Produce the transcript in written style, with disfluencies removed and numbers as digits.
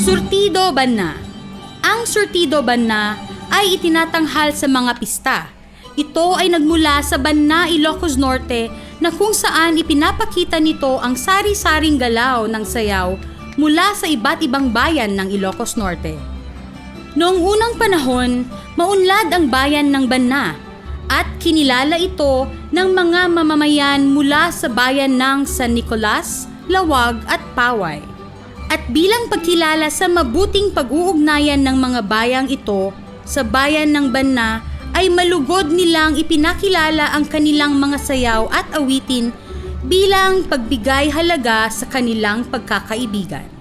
Surtido Banna. Ang Surtido Banna ay itinatanghal sa mga pista. Ito ay nagmula sa Banna, Ilocos Norte na kung saan ipinapakita nito ang sari-saring galaw ng sayaw mula sa iba't ibang bayan ng Ilocos Norte. Noong unang panahon, maunlad ang bayan ng Banna at kinilala ito ng mga mamamayan mula sa bayan ng San Nicolas, Lawag at Paway. At bilang pagkilala sa mabuting pag-uugnayan ng mga bayang ito sa bayan ng Banna, ay malugod nilang ipinakilala ang kanilang mga sayaw at awitin bilang pagbigay halaga sa kanilang pagkakaibigan.